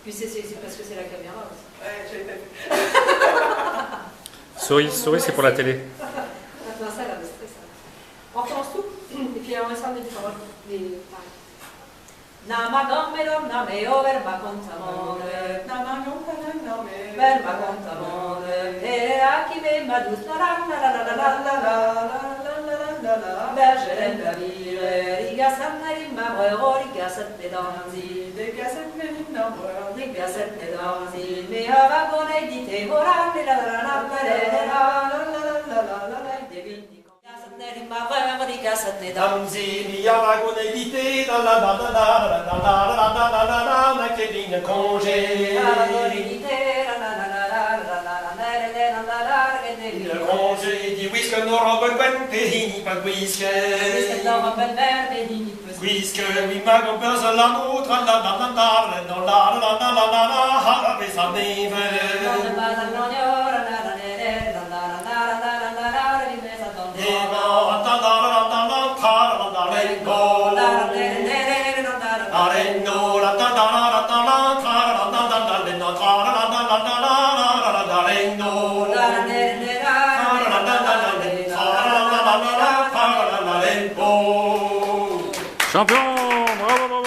Puis c'est parce que c'est la caméra aussi. Ouais, j'ai été. Souris, c'est pour la télé. Non, ça, là, c'est ça. On recommence tout, et puis on essaie de mettre des paroles. Namagammerom name overma contamone, verma contamone, akive madus la Bergeren davire, riga sannerim mabreur, riga sette danzi, riga sette danzi, me avagone di te vorane la Damsi, mi avagone di te, la che viene congé. Il congé di whisky no roba quantini pa whisky. Whisky mi mago per la nutra la pesa neve. Champion! Bravo, bravo, bravo!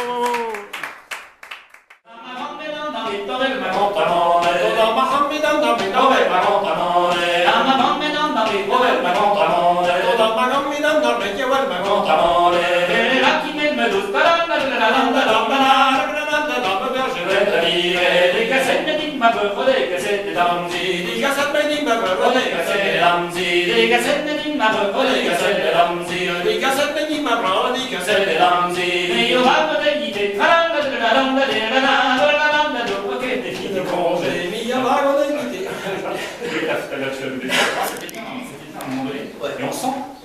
Et on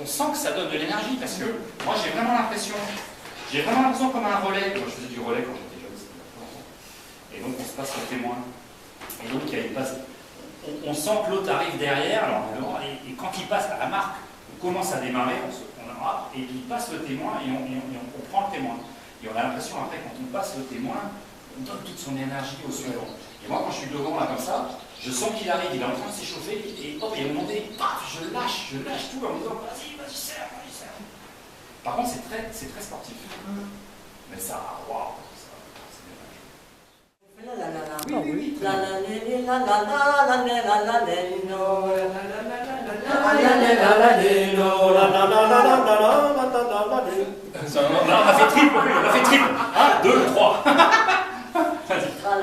sent que ça donne de l'énergie parce que moi j'ai vraiment l'impression comme un relais. Moi je faisais du relais quand j'étais jeune, c'était pas longtemps. Et donc on se passe le témoin. Et donc il y a une passe. On sent que l'autre arrive derrière, alors et quand il passe à la marque, on commence à démarrer, et puis il passe le témoin et on prend le témoin. Et on a l'impression après quand on passe le témoin, on donne toute son énergie au suivant. Et moi quand je suis devant là comme ça, je sens qu'il arrive, il est en train de s'échauffer, et hop, et à un moment donné, paf, je lâche tout en me disant vas-y, serre. Par contre, c'est très sportif. Mais ça, waouh, c'est on a fait triple. 1, 2, 3. la